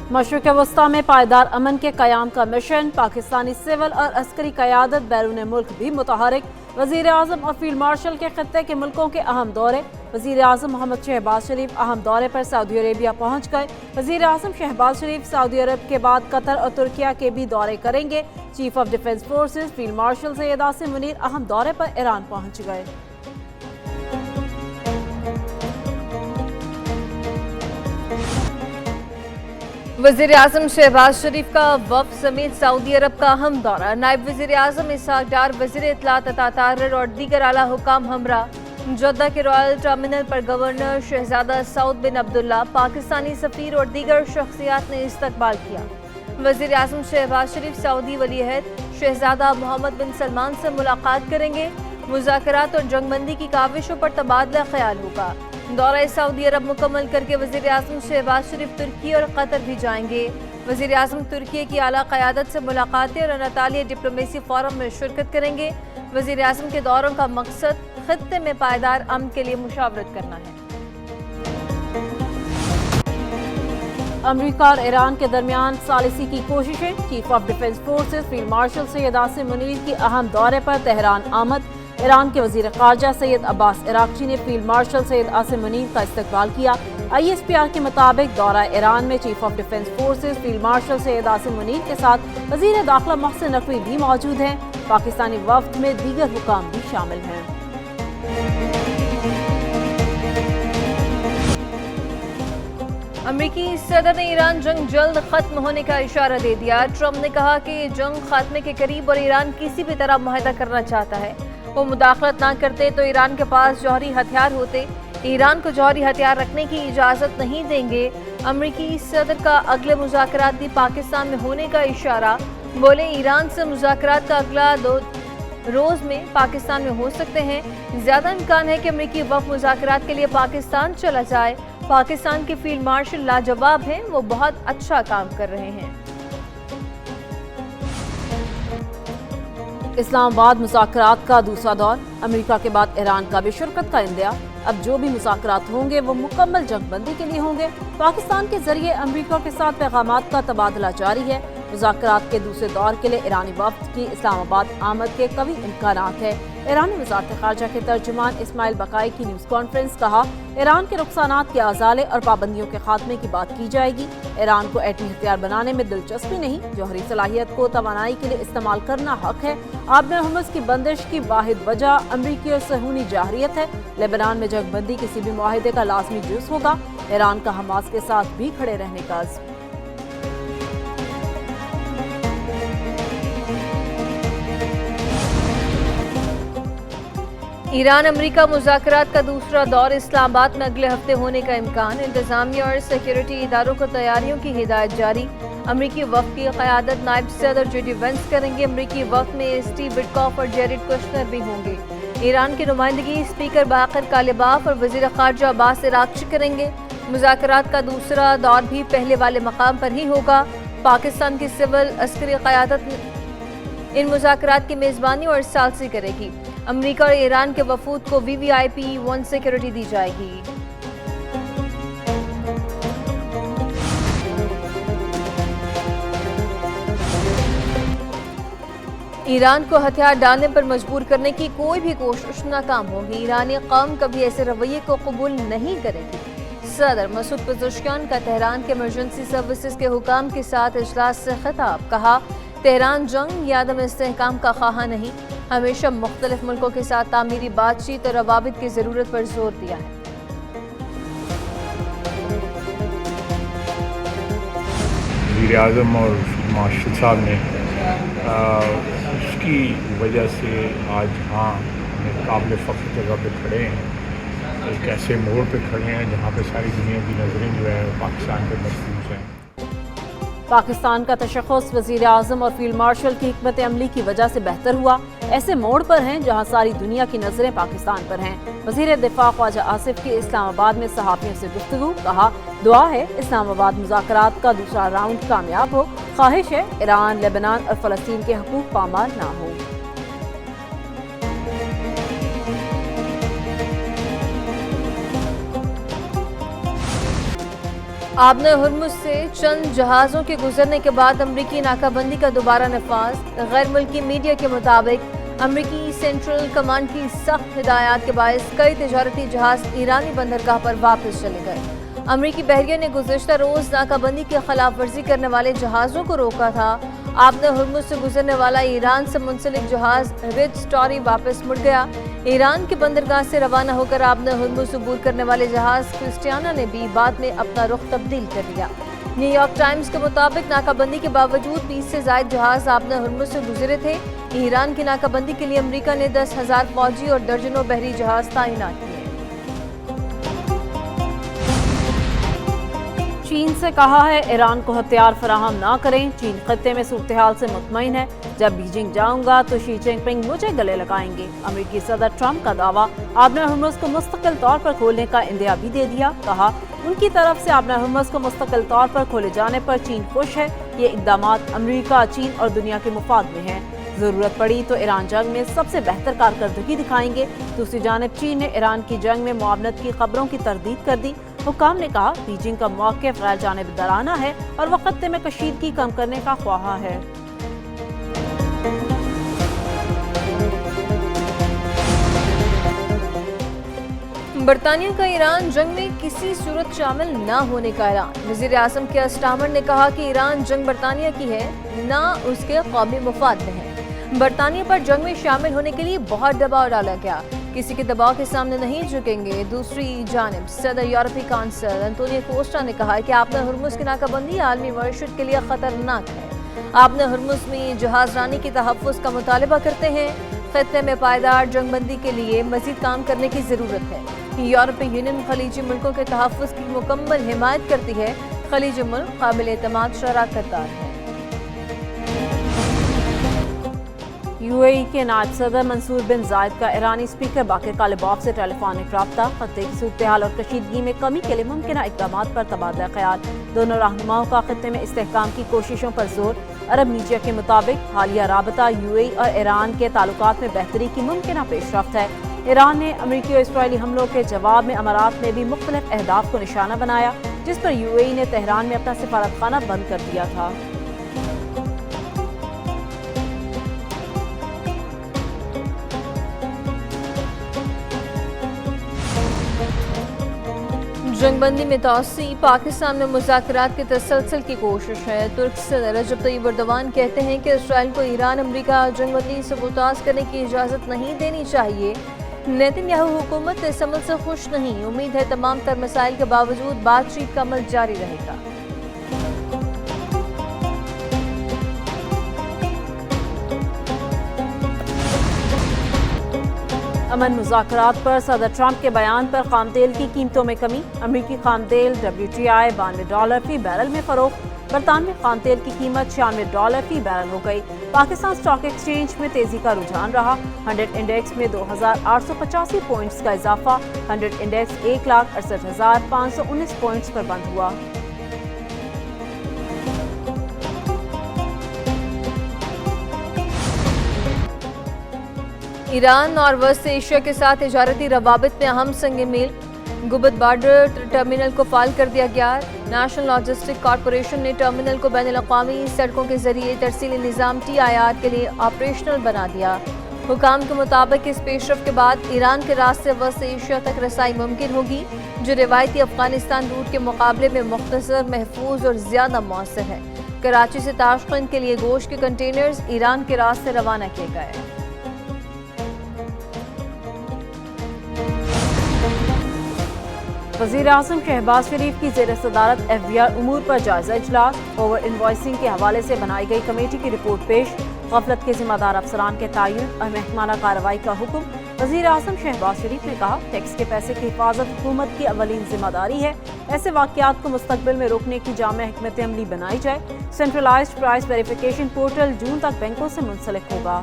मशरिक़ वस्ता में पायदार अमन के क़याम का मिशन, पाकिस्तानी सिविल और अस्करी क़यादत बैरून मुल्क भी मुतहरिक। वज़ीर आज़म और फील्ड मार्शल के खत्ते के मुल्कों के अहम दौरे। वज़ीर आज़म मोहम्मद शहबाज शरीफ अहम दौरे पर सऊदी अरेबिया पहुँच गए। वज़ीर आज़म शहबाज शरीफ सऊदी अरब के बाद कतर और तुर्किया के भी दौरे करेंगे। Chief of defence forces field marshal Syed Asim Munir अहम दौरे पर ईरान पहुँच गए। वज़ीर आज़म शहबाज शरीफ का वफ़द समेत सऊदी अरब का अहम दौरा। नायब वज़ीर आज़म इसहाक डार, वज़ीर इत्तलात अता ताहिर और दीगर आला हुकाम हमरा जद्दा के रॉयल टर्मिनल पर गवर्नर शहजादा सऊद बिन अब्दुल्ला, पाकिस्तानी सफ़ीर और दीगर शख्सियात ने इस्तकबाल किया। वज़ीर आज़म शहबाज शरीफ सऊदी वलीअहद शहजादा मोहम्मद बिन सलमान से मुलाकात करेंगे। मुज़ाकरात और जंगबंदी की काविशों पर तबादला ख्याल होगा। दौरा सऊदी अरब मुकम्मल करके वज़ीर आज़म शहबाज शरीफ तुर्की और कतर भी जाएंगे। वज़ीर आज़म तुर्की की आला क़यादत से मुलाकातें और अनातालिया डिप्लोमेसी फोरम में शिरकत करेंगे। वज़ीर आज़म के दौरों का मकसद खत्ते में पायदार अमन के लिए मुशावरत करना है। अमरीका और ईरान के दरमियान सालिसी की कोशिशें। Chief of defence forces field marshal Syed Asim Munir की अहम दौरे पर तेहरान आमद। ईरान के वज़ीर ख़ारजा सैयद अब्बास इराक़ची ने फील्ड मार्शल सैयद आसिम मुनीर का इस्तकबाल किया। ISPR के मुताबिक दौरा ईरान में chief of defence forces field marshal Syed Asim Munir के साथ वज़ीर दाखिला मोहसिन नकवी भी मौजूद हैं। पाकिस्तानी वफ़द में दीगर हुकाम भी शामिल हैं। अमरीकी सदर ने ईरान जंग जल्द खत्म होने का इशारा दे दिया। ट्रंप ने कहा कि जंग खात्मे के करीब और ईरान किसी भी तरह मुआहदा करना चाहता है। वो मुदाखलत ना करते तो ईरान के पास जौहरी हथियार होते। ईरान को जौहरी हथियार रखने की इजाज़त नहीं देंगे। अमरीकी सदर का अगले मुज़ाकरात भी पाकिस्तान में होने का इशारा। बोले ईरान से मुज़ाकरात का अगला 2 रोज़ में पाकिस्तान में हो सकते हैं। ज़्यादा इम्कान है कि अमरीकी वफ़द मुज़ाकरात के लिए पाकिस्तान चला जाए। पाकिस्तान के फील्ड मार्शल लाजवाब हैं, वो बहुत अच्छा काम कर रहे हैं। इस्लामाबाद मुज़ाकरात का दूसरा दौर। अमेरिका के बाद ईरान का भी शिरकत का इंदिया। अब जो भी मुज़ाकरात होंगे वो मुकम्मल जंगबंदी के लिए होंगे। पाकिस्तान के जरिए अमेरिका के साथ पैगामात का तबादला जारी है। मुज़ाकरात के दूसरे दौर के लिए ईरानी वफ़द की इस्लामाबाद आमद के कवी इम्कानात है। ईरानी वज़ारत ख़ारजा के तर्जुमान इस्माइल बकाई की न्यूज़ कॉन्फ्रेंस कहा, ईरान के नुकसानात के अज़ाले और पाबंदियों के खात्मे की बात की जाएगी। ईरान को एटमी हथियार बनाने में दिलचस्पी नहीं, जौहरी सलाहियत को तवानाई के लिए इस्तेमाल करना हक है। आबे हुर्मुज़ की बंदिश की वाहिद वजह अमरीकी और सहूनी जाहरियत है। लेबनान में जंगबंदी किसी भी मुआहदे का लाजमी जुज़ होगा। ईरान का हमास के साथ भी खड़े रहने का अज़्म। ईरान अमरीका मुज़ाकरात का दूसरा दौर इस्लामाबाद में अगले हफ्ते होने का इम्कान। इंतजामिया और सिक्योरिटी इदारों को तैयारियों की हिदायत जारी। अमरीकी वफ़द की क़यादत नायब सदर JD वेंस करेंगे। अमरीकी वफ़द में स्टीव विटकॉफ और जेरेड कुश्नर भी होंगे। ईरान की नुमाइंदगी स्पीकर बाकर कालिबाफ और वज़ीर ख़ारजा अब्बास इराक़ची करेंगे। मुज़ाकरात का दूसरा दौर भी पहले वाले मकाम पर ही होगा। पाकिस्तान की सिविल अस्करी क़यादत इन मुज़ाकरात की मेज़बानी और सालसी करेगी। अमरीका और ईरान के वफूद को VVIP 1 सिक्योरिटी दी जाएगी। ईरान को हथियार डालने पर मजबूर करने की कोई भी कोशिश नाकाम होगी। ईरानी कौम कभी ऐसे रवैये को कबूल नहीं करेगी। सदर मसूद पेज़ेश्कियान का तेहरान के इमरजेंसी सर्विसेज के हुकाम के साथ इजलास से खिताब। कहा, तेहरान जंग या अदम इस्तेहकाम का ख्वाह नहीं, हमेशा मुख्तलिफ मुल्कों के साथ तामीरी बातचीत और रवाबित की ज़रूरत पर जोर दिया है। वज़ीर आज़म और मार्शल साहब ने उसकी वजह से आज काबिल फ़ख्र जगह पे खड़े हैं। एक ऐसे मोड़ पे खड़े हैं जहाँ पे सारी दुनिया की नज़रें जो है पाकिस्तान पे मरकूज़ हैं। पाकिस्तान का तशख़्ख़ुस वज़ीर आज़म और फील्ड मार्शल की हिकमत अमली की वजह से बेहतर हुआ। ऐसे मोड़ पर हैं जहां सारी दुनिया की नज़रें पाकिस्तान पर हैं। वज़ीर दिफ़ा ख्वाजा आसिफ की इस्लामाबाद में सहाफ़ियों से गुफ्तगू। कहा, दुआ है इस्लामाबाद मुज़ाकरात का दूसरा राउंड कामयाब हो। ख्वाहिश है ईरान, लेबनान और फ़लस्तीन के हकूक़ पामाल ना हो। आबने हुर्मुज़ से चंद जहाज़ों के गुजरने के बाद अमरीकी नाकाबंदी का दोबारा नफाज। गैर मुल्की मीडिया के मुताबिक अमरीकी सेंट्रल कमांड की सख्त हिदायत के बायस कई तिजारती जहाज़ ईरानी बंदरगाह पर वापस चले गए। अमरीकी बहरिया ने गुज़श्ता रोज़ नाकाबंदी की खिलाफ वर्जी करने वाले जहाज़ों को रोका था। आबने हुर्मुज़ से गुजरने वाला ईरान से मुंसलिक जहाज़ रिच स्टोरी वापस मुड़ गया। ईरान के बंदरगाह से रवाना होकर आबने हुर्मुज़ अबूर करने वाले जहाज़ क्रिस्टियाना ने भी बाद में अपना रुख तब्दील कर लिया। न्यूयॉर्क टाइम्स के मुताबिक नाकाबंदी के बावजूद 20 से ज़ायद जहाज़ आबने हुर्मुज़ से गुजरे थे। ईरान की नाकाबंदी के लिए अमरीका ने 10,000 फौजी और दर्जनों बहरी जहाज़ तैनात किए। चीन से कहा है ईरान को हथियार फराहम ना करें। चीन खत्ते में सूरत हाल से मुतमईन है। जब बीजिंग जाऊंगा तो शी जिनपिंग मुझे गले लगाएंगे। अमेरिकी सदर ट्रंप का दावा, आबने हुर्मुज़ को मुस्तकिल तौर पर खोलने का इंदिया भी दे दिया। कहा उनकी तरफ से आबने हुर्मुज़ को मुस्तकिल तौर पर खोले जाने पर चीन खुश है। ये इक़दामात अमरीका, चीन और दुनिया के मुफाद में हैं। ज़रूरत पड़ी तो ईरान जंग में सबसे बेहतर कारकर्दगी दिखाएंगे। दूसरी जानिब चीन ने ईरान की जंग में मुआवनत की खबरों की तरदीद कर दी। हुकाम ने कहा बीजिंग का मौक़िफ़ गैर जानिबदाराना है और वह खत्ते में कशीदगी कम करने का ख्वाहा है। बरतानिया का ईरान जंग में किसी सूरत शामिल न होने का ऐलान। वज़ीर आज़म केयर स्टारमर ने कहा कि ईरान जंग बरतानिया की है, न उसके कौमी मुफाद में है। बरतानिया पर जंग में शामिल होने के लिए बहुत दबाव डाला गया, किसी के दबाव के सामने नहीं झुकेंगे। दूसरी जानिब सदर यूरोपीय काउंसिल एंटोनियो कोस्टा ने कहा कि आबने हुर्मुज़ की नाकाबंदी आलमी मईशत के लिए खतरनाक है। आबने हुर्मुज़ में जहाज़रानी की तहफ़्फ़ुज़ का मुतालबा करते हैं। खत्ते में पायदार जंगबंदी के लिए मज़ीद काम करने की ज़रूरत है। यूरोपीय यूनियन खलीजी मुल्कों के तहफ़्फ़ुज़ की मुकम्मल हिमायत करती है। खलीजी मुल्क काबिल एतमाद शराकतदार है। यूएई के नायब सदर मंसूर बिन जायद का ईरानी स्पीकर बाकिर कालिबॉफ से टेलीफोनिक रब्ता। खत्ते की सूरत हाल और कशीदगी में कमी के लिए मुमकिन इक़दामात पर तबादला ख्याल। दोनों रहनुमाओं का खत्ते में इस्तेहकाम की कोशिशों पर जोर। अरब मीडिया के मुताबिक हालिया राबता यूएई और ईरान के ताल्लुकात में बेहतरी की मुमकिन पेशरफ्त है। ईरान ने अमरीकी और इसराइली हमलों के जवाब में अमारात में भी मुख्तलिफ अहदाफ को निशाना बनाया, जिस पर यूएई ने तेहरान में अपना सिफारतखाना बंद कर दिया था। जंगबंदी में तोसी, पाकिस्तान में मुज़ाकरात के तसलसल की कोशिश है। तुर्क सदर रजब तय्यिब एर्दोगान कहते हैं कि इसराइल को ईरान अमरीका जंगबंदी से मुताज़ करने की इजाज़त नहीं देनी चाहिए। नेतन्याहू हुकूमत इस अमल से खुश नहीं। उम्मीद है तमाम तर मसाइल के बावजूद बातचीत का अमल जारी रहेगा। अमन मुज़ाकरात पर सदर ट्रंप के बयान पर खाम तेल की कीमतों में कमी। अमरीकी खाम तेल WTI $92 फी बैरल में फरोख्त। बरतानवी खाम तेल की कीमत $96 फी बैरल हो गई। पाकिस्तान स्टॉक एक्सचेंज में तेजी का रुझान रहा। 100 इंडेक्स में 2,885 पॉइंट्स का इजाफा। 100 इंडेक्स 1,68,519 पॉइंट्स पर बंद हुआ। ईरान और वस्त एशिया के साथ तिजारती रवाबित में अहम संग मील। गुबत बॉर्डर टर्मिनल को फाल कर दिया गया। नेशनल लॉजिस्टिक कॉरपोरेशन ने टर्मिनल को बैनुल-अक़वामी सड़कों के जरिए तरसीली निज़ाम TIR के लिए ऑपरेशनल बना दिया। हुकाम के मुताबिक इस पेशरफ के बाद ईरान के रास्ते वस्त एशिया तक रसाई मुमकिन होगी, जो रिवायती अफगानिस्तान रूट के मुकाबले में मुख्तसर, महफूज और ज़्यादा मौसर है। कराची से ताशकंद के लिए गोश्त के कंटेनर्स ईरान के रास्ते रवाना किए गए। वज़ीर आज़म शहबाज शरीफ की ज़ेर सदारत FBR उमूर पर जायजा इजलास। ओवर इनवॉइसिंग के हवाले से बनाई गई कमेटी की रिपोर्ट पेश। गफलत के जिम्मेदार अफसरान के तयन और महकमाना कार्रवाई का हुक्म। वज़ीर आज़म शहबाज शरीफ ने कहा टैक्स के पैसे की हिफाजत हुकूमत की अवलीन जिम्मेदारी है। ऐसे वाक़यात को मुस्तक़बिल में रोकने की जामे हिकमत अमली बनाई जाए। सेंट्रलाइज्ड प्राइस वेरिफिकेशन पोर्टल जून तक बैंकों से मुंसलिक होगा।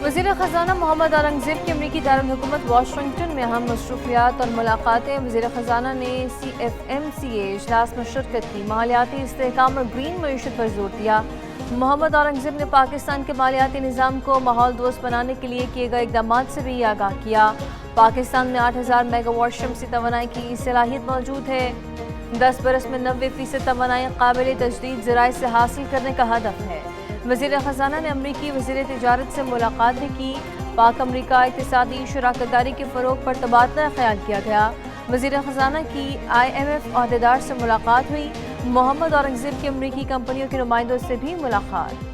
वज़ीर ख़ज़ाना मोहम्मद औरंगज़ेब की अमरीकी दारुल हुकूमत वाशिंगटन में अहम मसरूफियात और मुलाकातें। वज़ीर ख़ज़ाना ने CFMCA इजलास में शिरकत की। मालियाती इस्तेहकाम और ग्रीन मईशत पर जोर दिया। मोहम्मद औरंगजेब ने पाकिस्तान के मालियाती निज़ाम को माहौल दोस्त बनाने के लिए किए गए इक़दामात से भी आगाह किया। पाकिस्तान में 8000 मेगावाट शमसी तवानाई की सलाहियत मौजूद है। 10 बरस में 90% तवानाई काबिल तजदीद ज़राए से हासिल करने का हदफ है। वज़ीर ख़ज़ाना ने अमरीकी वज़ीर तिजारत से मुलाकात भी की। पाक अमरीका इक़्तिसादी शराकतदारी के फ़रोग़ पर तबादला ख्याल किया गया। वज़ीर ख़ज़ाना की IMF अहदेदार से मुलाकात हुई। मोहम्मद औरंगजेब की अमरीकी कंपनियों के नुमाइंदों से भी मुलाकात।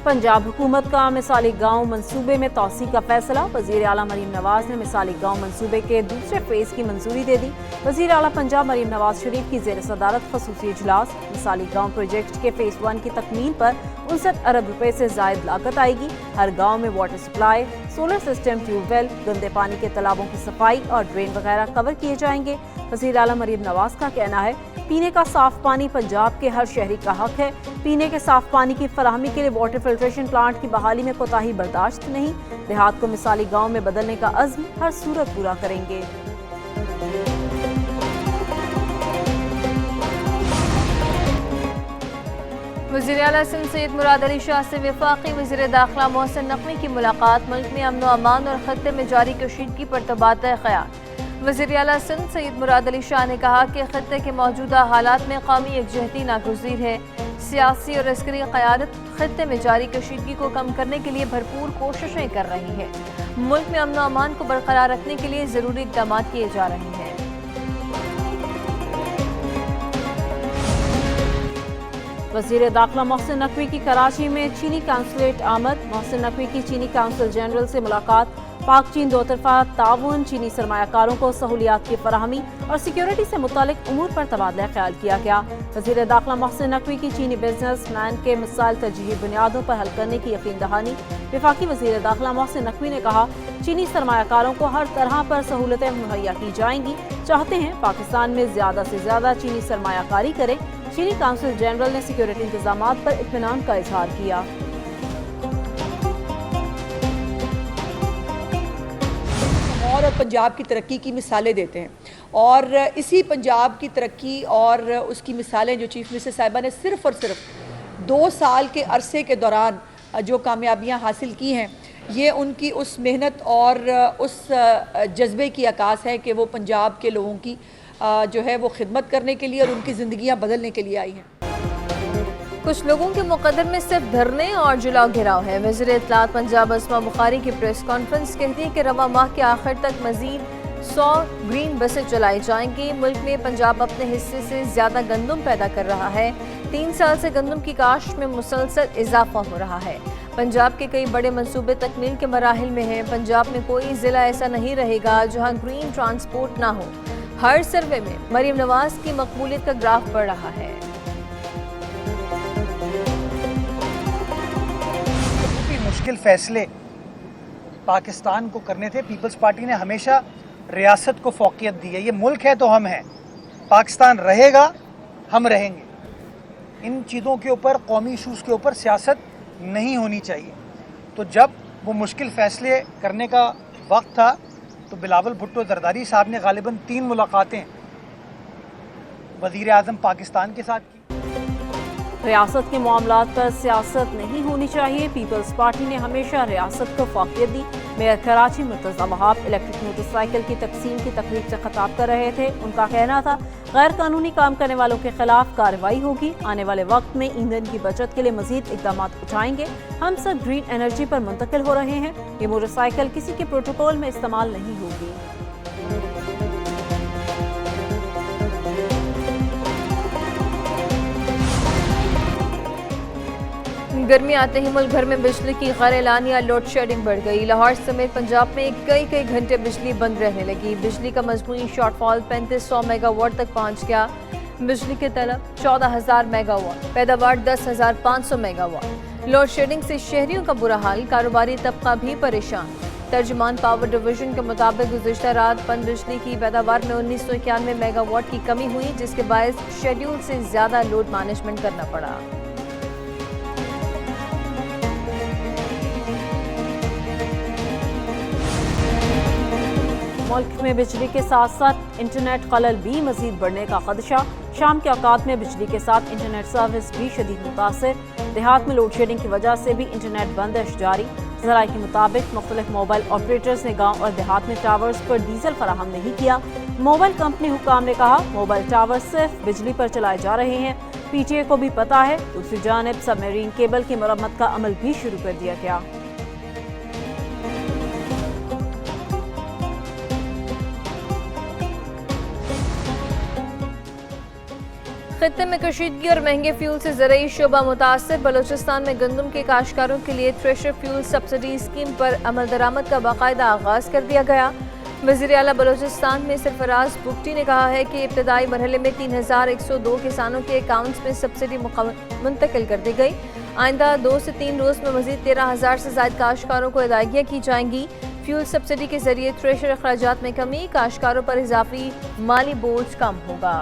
पंजाब हुकूमत का मिसाली गांव मंसूबे में तोसी का फैसला। वज़ीर आला मरीम नवाज ने मिसाली गांव मंसूबे के दूसरे फेज़ की मंजूरी दे दी। वज़ीर आला पंजाब मरीम नवाज शरीफ की ज़ेर सदारत खसूसी इजलास। मिसाली गांव प्रोजेक्ट के फेज़ 1 की तकमील पर 59 अरब रुपए से ज़ायद लागत आएगी। हर गाँव में water supply, solar system, tubewell, गंदे पानी के तालाबों की सफाई और ड्रेन वगैरह कवर किए जाएंगे। वज़ीर आला मरीम नवाज का कहना है, पीने का साफ पानी पंजाब के हर शहरी का हक है। पीने के साफ पानी की फराहमी के लिए वाटर फिल्ट्रेशन प्लांट की बहाली में कोताही बर्दाश्त नहीं। देहात को मिसाली गांव में बदलने का अज़्म हर सूरत पूरा करेंगे। वज़ीर आला सिंध सैयद मुराद अली शाह से वफाकी वज़ीर दाखिला मोहसिन नकवी की मुलाकात। मुल्क में अमन व अमान और खत्ते में जारी कशीदगी पर तबादला ख्याल। वज़ीर आला सिंध सैयद मुराद अली शाह ने कहा कि खत्ते के मौजूदा हालात में कौमी यकजहती नागुज़ीर है। सियासी और अस्करी क़यादत खत्ते में जारी कशीदगी को कम करने के लिए भरपूर कोशिशें कर रही है। मुल्क में अमन व अमान को बरकरार रखने के लिए ज़रूरी इक़दाम किए जा रहे हैं। वज़ीर दाखिला मोहसिन नकवी की कराची में चीनी काउंसलेट आमद। मोहसिन नकवी की चीनी काउंसिल जनरल से मुलाकात। पाक चीन दो तरफा ताउन, चीनी सरमायाकारों को सहूलियात की फराहमी और सिक्योरिटी से मुतालिक उमूर पर तबादला ख्याल किया गया। वज़ीर दाखिला मोहसिन नकवी की चीनी बिजनेस मैन के मसाइल तरजीही बुनियादों पर हल करने की यकीन दहानी। वफाकी वज़ीर दाखिला मोहसिन नकवी ने कहा, चीनी सरमायाकारों को हर तरह पर सहूलतें मुहैया की जाएंगी। चाहते हैं पाकिस्तान में ज़्यादा से ज़्यादा चीनी सरमायाकारी करें। चीनी काउंसिल जनरल ने सिक्योरिटी इंतजामात पर इत्मीनान का इजहार किया। और पंजाब की तरक्की की मिसालें देते हैं, और इसी पंजाब की तरक्की और उसकी मिसालें जो चीफ मिनिस्टर साहिबा ने सिर्फ़ और सिर्फ 2 साल के अरसे के दौरान जो कामयाबियां हासिल की हैं, ये उनकी उस मेहनत और उस जज्बे की अक्कास है कि वो पंजाब के लोगों की जो है वो खिदमत करने के लिए और उनकी ज़िंदगियाँ बदलने के लिए आई हैं। कुछ लोगों के मुकद्दर में सिर्फ धरने और जलाओ घिराव है। वज़ीर इत्तलात पंजाब अस्मा बुखारी की प्रेस कॉन्फ्रेंस कहती है कि रवा माह के आखिर तक मजीद 100 ग्रीन बसें चलाई जाएंगी। मुल्क में पंजाब अपने हिस्से से ज़्यादा गंदम पैदा कर रहा है। 3 साल से गंदम की काश्त में मुसलसल इजाफा हो रहा है। पंजाब के कई बड़े मंसूबे तकमील के मराहिल में हैं। पंजाब में कोई ज़िला ऐसा नहीं रहेगा जहाँ ग्रीन ट्रांसपोर्ट ना हो। हर सर्वे में मरीम नवाज की मकबूलियत का ग्राफ बढ़ रहा है। मुश्किल फैसले पाकिस्तान को करने थे। पीपल्स पार्टी ने हमेशा रियासत को फौकियत दी है। ये मुल्क है तो हम हैं, पाकिस्तान रहेगा, हम रहेंगे। इन चीज़ों के ऊपर, कौमी इशूज़ के ऊपर सियासत नहीं होनी चाहिए। तो जब वो मुश्किल फैसले करने का वक्त था तो बिलावल भुट्टो जरदारी साहब ने गालिबन 3 मुलाकातें वज़ीर आज़म पाकिस्तान के साथ की। रियासत के मामलात पर सियासत नहीं होनी चाहिए। पीपल्स पार्टी ने हमेशा रियासत को फौकियत दी। Mayor Karachi Murtaza Wahab electric motorcycle की तकसीम की तकरीब से खिताब कर रहे थे। उनका कहना था, गैर कानूनी काम करने वालों के खिलाफ कार्रवाई होगी। आने वाले वक्त में ईंधन की बचत के लिए मजीद इकदाम उठाएंगे। हम सब ग्रीन एनर्जी पर मुंतकिल हो रहे हैं। ये मोटरसाइकिल किसी के प्रोटोकॉल में इस्तेमाल नहीं होगी। गर्मी आते ही मुल्क भर में बिजली की गैर एलानिया लोड शेडिंग बढ़ गई। लाहौर समेत पंजाब में कई घंटे बिजली बंद रहने लगी। बिजली का मजमूई शॉर्टफॉल 3500 मेगावाट तक पहुंच गया। बिजली के तलब 14,000 मेगावाट, पैदावार 10,500 मेगावाट। लोड शेडिंग से शहरियों का बुरा हाल, कारोबारी तबका भी परेशान। तर्जुमान पावर डिवीजन के मुताबिक गुज़िश्ता रात पन बिजली की पैदावार में 1991 मेगावाट की कमी हुई, जिसके बायस शेड्यूल से ज़्यादा लोड मैनेजमेंट करना पड़ा। मुल्क में बिजली के साथ साथ इंटरनेट खलल भी मजीद बढ़ने का खदशा। شام کے اوقات میں بجلی کے ساتھ انٹرنیٹ سروس بھی شدید متاثر۔ دیہات میں لوڈ شیڈنگ کی وجہ سے بھی انٹرنیٹ بندش جاری۔ ذرائع کے مطابق مختلف موبائل آپریٹرز نے گاؤں اور دیہات میں ٹاورز پر ڈیزل فراہم نہیں کیا۔ موبائل کمپنی حکام نے کہا موبائل ٹاور صرف بجلی پر چلائے جا رہے ہیں۔ پی ٹی اے کو بھی پتا ہے۔ دوسری جانب سب میرین کیبل کی مرمت کا عمل بھی شروع کر دیا گیا۔ خطے میں کشیدگی اور مہنگے فیول سے زرعی شعبہ متاثر۔ بلوچستان میں گندم کے کاشتکاروں کے لیے تھریشر فیول سبسڈی اسکیم پر عمل درآمد کا باقاعدہ آغاز کر دیا گیا۔ وزیر اعلیٰ بلوچستان میں سرفراز بگٹی نے کہا ہے کہ ابتدائی مرحلے میں 3102 کسانوں کے اکاؤنٹس میں سبسڈی منتقل کر دی گئی۔ آئندہ 2 سے 3 روز میں مزید 13,000 سے زائد کاشتکاروں کو ادائیگیاں کی جائیں گی۔ فیول سبسڈی کے ذریعے تھریشر اخراجات میں کمی، کاشتکاروں پر اضافی مالی بوجھ کم ہوگا۔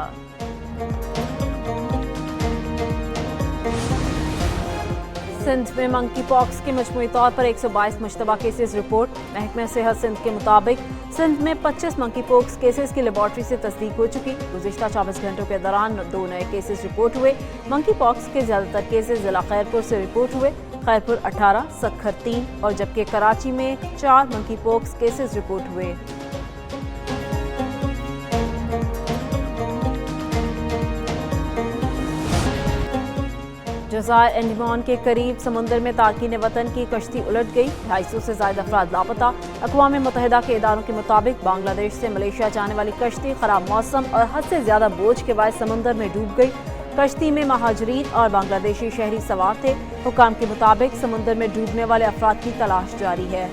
سندھ میں منکی پاکس کے مجموعی طور پر 122 مشتبہ کیسز رپورٹ۔ محکمہ صحت سندھ کے مطابق سندھ میں 25 منکی پاکس کیسز کی لیبارٹری سے تصدیق ہو چکی۔ گزشتہ 24 گھنٹوں کے دوران 2 نئے کیسز رپورٹ ہوئے۔ منکی پاکس کے زیادہ تر کیسز ضلع خیرپور سے رپورٹ ہوئے۔ خیرپور 18، سکھر 3 اور جبکہ کراچی میں 4 منکی پاکس کیسز رپورٹ ہوئے۔ جزائر انڈیمان کے قریب سمندر میں تارکین وطن کی کشتی الٹ گئی۔ 250 سے زائد افراد لاپتہ۔ اقوام متحدہ کے اداروں کے مطابق بنگلہ دیش سے ملیشیا جانے والی کشتی خراب موسم اور حد سے زیادہ بوجھ کے باعث سمندر میں ڈوب گئی۔ کشتی میں مہاجرین اور بنگلہ دیشی شہری سوار تھے۔ حکام کے مطابق سمندر میں ڈوبنے والے افراد کی تلاش جاری ہے۔